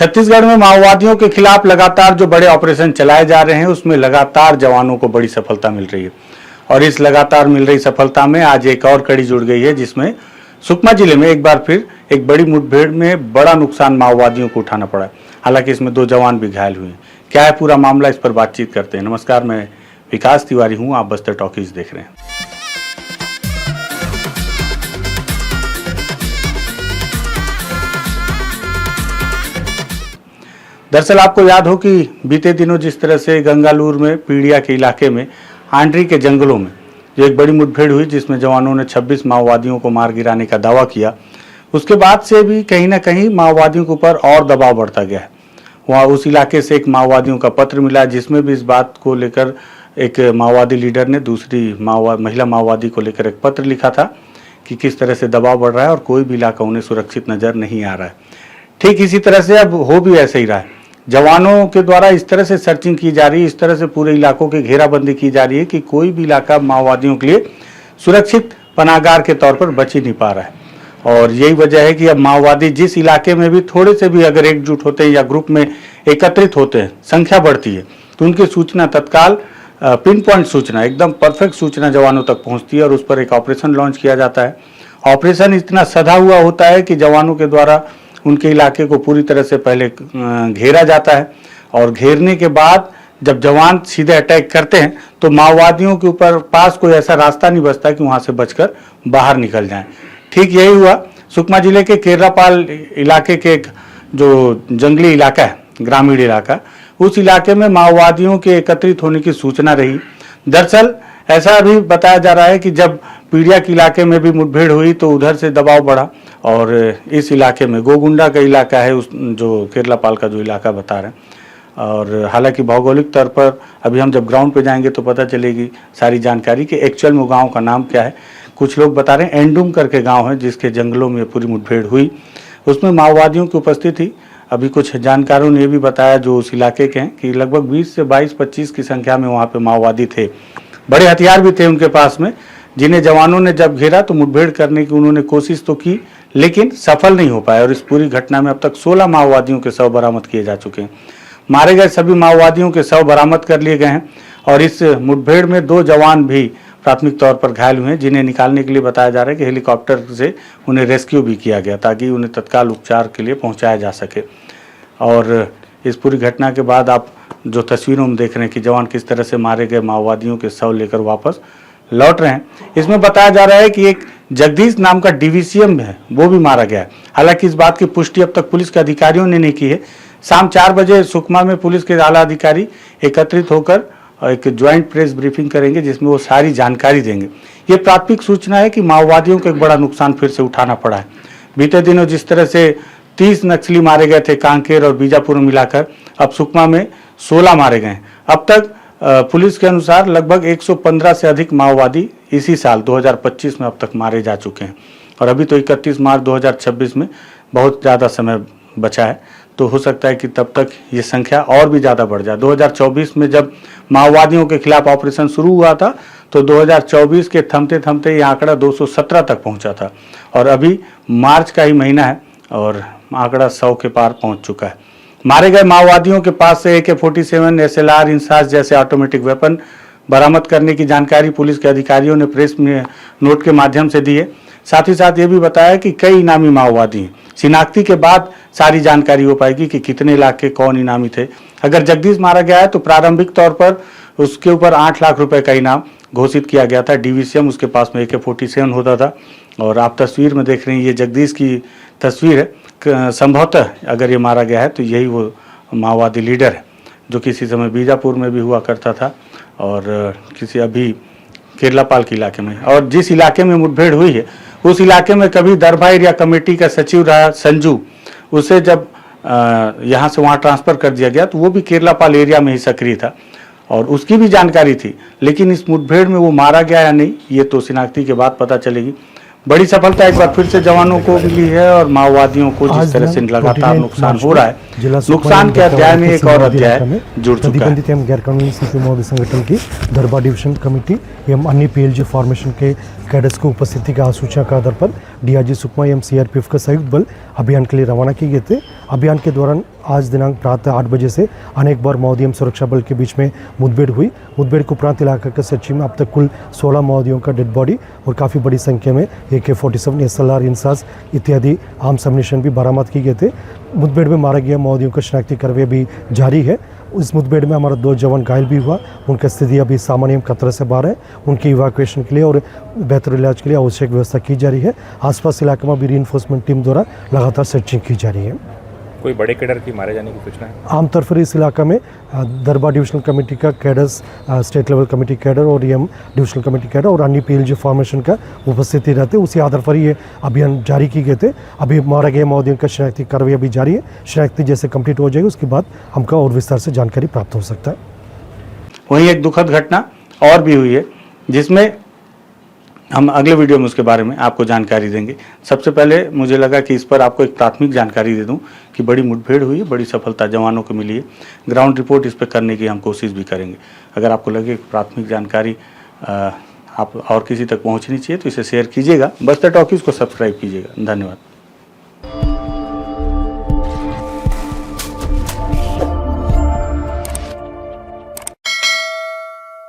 छत्तीसगढ़ में माओवादियों के खिलाफ लगातार जो बड़े ऑपरेशन चलाए जा रहे हैं उसमें लगातार जवानों को बड़ी सफलता मिल रही है और इस लगातार मिल रही सफलता में आज एक और कड़ी जुड़ गई है, जिसमें सुकमा जिले में एक बार फिर एक बड़ी मुठभेड़ में बड़ा नुकसान माओवादियों को उठाना पड़ा। हालांकि इसमें 2 जवान भी घायल हुए हैं। क्या है पूरा मामला, इस पर बातचीत करते हैं। नमस्कार, मैं विकास तिवारी हूं, आप बस्तर टॉकीज देख रहे हैं। दरअसल आपको याद हो कि बीते दिनों जिस तरह से गंगालूर में पीड़िया के इलाके में आंड्री के जंगलों में जो एक बड़ी मुठभेड़ हुई जिसमें जवानों ने 26 माओवादियों को मार गिराने का दावा किया, उसके बाद से भी कहीं ना कहीं माओवादियों के ऊपर और दबाव बढ़ता गया है। वहाँ उस इलाके से एक माओवादियों का पत्र मिला जिसमें भी इस बात को लेकर एक माओवादी लीडर ने दूसरी महिला माओवादी को लेकर एक पत्र लिखा था कि किस तरह से दबाव बढ़ रहा है और कोई भी इलाका उन्हें सुरक्षित नजर नहीं आ रहा है। ठीक इसी तरह से अब हो भी ऐसे ही रहा है। जवानों के द्वारा इस तरह से सर्चिंग की जा रही है, इस तरह से पूरे इलाकों की घेराबंदी की जा रही है कि कोई भी इलाका माओवादियों के लिए सुरक्षित पनाहगार के तौर पर बच ही नहीं पा रहा है। और यही वजह है कि अब माओवादी जिस इलाके में भी थोड़े से भी अगर एकजुट होते हैं या ग्रुप में एकत्रित होते हैं, संख्या बढ़ती है, तो उनकी सूचना तत्काल पिन पॉइंट सूचना, एकदम परफेक्ट सूचना जवानों तक पहुंचती है और उस पर एक ऑपरेशन लॉन्च किया जाता है। ऑपरेशन इतना सधा हुआ होता है कि जवानों के द्वारा उनके इलाके को पूरी तरह से पहले घेरा जाता है और घेरने के बाद जब जवान सीधे अटैक करते हैं तो माओवादियों के ऊपर पास कोई ऐसा रास्ता नहीं बचता कि वहां से बचकर बाहर निकल जाएं। ठीक यही हुआ सुकमा जिले के केरलापाल इलाके के एक जो जंगली इलाका है, ग्रामीण इलाका, उस इलाके में माओवादियों के एकत्रित होने की सूचना रही। दरअसल ऐसा भी बताया जा रहा है कि जब पीड़िया के इलाके में भी मुठभेड़ हुई तो उधर से दबाव बढ़ा और इस इलाके में गोगुंडा का इलाका है, उस जो केरलापाल का जो इलाका बता रहे हैं। और हालांकि भौगोलिक तौर पर अभी हम जब ग्राउंड पे जाएंगे तो पता चलेगी सारी जानकारी कि एक्चुअल में गांव का नाम क्या है। कुछ लोग बता रहे हैं एंडुम करके गाँव है जिसके जंगलों में पूरी मुठभेड़ हुई, उसमें माओवादियों की उपस्थिति थी। अभी कुछ जानकारों ने भी बताया जो उस इलाके के हैं कि लगभग 20 से 22-25 की संख्या में वहाँ पे माओवादी थे। बड़े हथियार भी थे उनके पास में, जिन्हें जवानों ने जब घेरा तो मुठभेड़ करने की उन्होंने कोशिश तो की लेकिन सफल नहीं हो पाया। और इस पूरी घटना में अब तक 16 माओवादियों के शव बरामद किए जा चुके हैं। मारे गए सभी माओवादियों के शव बरामद कर लिए गए हैं और इस मुठभेड़ में 2 जवान भी प्राथमिक तौर पर घायल हुए हैं, जिन्हें निकालने के लिए बताया जा रहा है कि हेलीकॉप्टर से उन्हें रेस्क्यू भी किया गया ताकि उन्हें तत्काल उपचार के लिए पहुँचाया जा सके। और इस पूरी घटना के बाद आप जो तस्वीरों में देख रहे हैं कि जवान किस तरह से मारे गए माओवादियों के शव लेकर वापस लौट रहे हैं, इसमें बताया जा रहा है कि एक जगदीश नाम का डिवीसीएम है वो भी मारा गया है। हालांकि इस बात की पुष्टि अब तक पुलिस के अधिकारियों ने नहीं की है। शाम 4 बजे सुकमा में पुलिस के आला अधिकारी एकत्रित होकर एक ज्वाइंट प्रेस ब्रीफिंग करेंगे जिसमें वो सारी जानकारी देंगे। ये प्राथमिक सूचना है कि माओवादियों को एक बड़ा नुकसान फिर से उठाना पड़ा है। बीते दिनों जिस तरह से 30 नक्सली मारे गए थे कांकेर और बीजापुर मिलाकर, अब सुकमा में 16 मारे गए। अब तक पुलिस के अनुसार लगभग 115 से अधिक माओवादी इसी साल 2025 में अब तक मारे जा चुके हैं और अभी तो 31 मार्च 2026 में बहुत ज़्यादा समय बचा है, तो हो सकता है कि तब तक ये संख्या और भी ज़्यादा बढ़ जाए। 2024 में जब माओवादियों के खिलाफ ऑपरेशन शुरू हुआ था तो 2024 के थमते थमते ये आंकड़ा 217 तक पहुँचा था और अभी मार्च का ही महीना है और आंकड़ा 100 के पार पहुँच चुका है। मारे गए माओवादियों के पास से AK-47, SLR, इंसास जैसे ऑटोमेटिक वेपन बरामद करने की जानकारी पुलिस के अधिकारियों ने प्रेस में नोट के माध्यम से दी है। साथ ही साथ ये भी बताया कि कई इनामी माओवादी हैं। शिनाख्ती के बाद सारी जानकारी हो पाएगी कि कितने लाख के कौन इनामी थे। अगर जगदीश मारा गया है तो प्रारंभिक तौर पर उसके ऊपर 8 लाख रुपए का इनाम घोषित किया गया था। डिवीसीएम उसके पास में AK-47 होता था और आप तस्वीर में देख रहे हैं ये जगदीश की तस्वीर है। संभवतः अगर ये मारा गया है तो यही वो माओवादी लीडर है जो किसी समय बीजापुर में भी हुआ करता था और किसी अभी केरलापाल के इलाके में। और जिस इलाके में मुठभेड़ हुई है उस इलाके में कभी दरभा एरिया कमेटी का सचिव रहा संजू, उसे जब यहाँ से वहाँ ट्रांसफ़र कर दिया गया तो वो भी केरलापाल एरिया में ही सक्रिय था और उसकी भी जानकारी थी। लेकिन इस मुठभेड़ में वो मारा गया या नहीं ये तो शिनाख्ती के बाद पता चलेगी। बड़ी सफलता एक बार फिर से जवानों को मिली है और माओवादियों को जिस तरह से लगातार नुकसान हो रहा है, नुकसान के अध्याय में एक और अध्याय जुड़ चुका है। गैर कानूनी माओवादी संगठन की दरबा डिवीजन कमेटी एवं अन्य PLG फॉर्मेशन के कैडर्स को उपस्थिति की सूचना के आधार पर DRG सुकमा एवं CRPF का संयुक्त बल अभियान के लिए रवाना किए गए थे। अभियान के दौरान आज दिनांक प्रातः 8 बजे से अनेक बार माओवादी एवं सुरक्षा बल के बीच में मुठभेड़ हुई। मुठभेड़ के उपरांत इलाका के सर्चिंग में अब तक कुल 16 माओवादियों का डेड बॉडी और काफ़ी बड़ी संख्या में AK-47, SLR, इंसास इत्यादि आर्म्स एम्युनिशन भी बरामद किए गए थे। मुठभेड़ में मारा गया माओवादियों का शिनाख्ती कार्रवाई भी जारी है। इस मुठभेड़ में हमारा 2 जवान घायल भी हुआ। उनकी स्थिति अभी सामान्य खतरे से बाहर है। उनकी इवैक्यूएशन के लिए और बेहतर इलाज के लिए आवश्यक व्यवस्था की जा रही है। आसपास इलाके में भी रीइंफोर्समेंट टीम द्वारा लगातार सर्चिंग की जा रही है। कोई बड़े कैडर की मारे जाने की सूचना है? आमतौर पर इस इलाका में दरबार डिविजनल कमेटी का cadres, state level committee cadre और EM डिविजनल कमेटी कैडर और अन्य PLG फॉर्मेशन का उपस्थिति रहते, उसी आधार पर ये अभियान जारी किए गए थे। अभी मारा गया माओवादियों का शिनाख्ती कार्रवाई अभी जारी है। शिनाख्ती जैसे कंप्लीट हो जाएगी उसके बाद हमको और विस्तार से जानकारी प्राप्त हो सकता है। वहीं एक दुखद घटना और भी हुई है जिसमें हम अगले वीडियो में उसके बारे में आपको जानकारी देंगे। सबसे पहले मुझे लगा कि इस पर आपको एक प्राथमिक जानकारी दे दूं कि बड़ी मुठभेड़ हुई है, बड़ी सफलता जवानों को मिली है। ग्राउंड रिपोर्ट इस पर करने की हम कोशिश भी करेंगे। अगर आपको लगे कि प्राथमिक जानकारी आप और किसी तक पहुंचनी चाहिए तो इसे शेयर कीजिएगा। बस्तर टॉकीज को सब्सक्राइब कीजिएगा। धन्यवाद।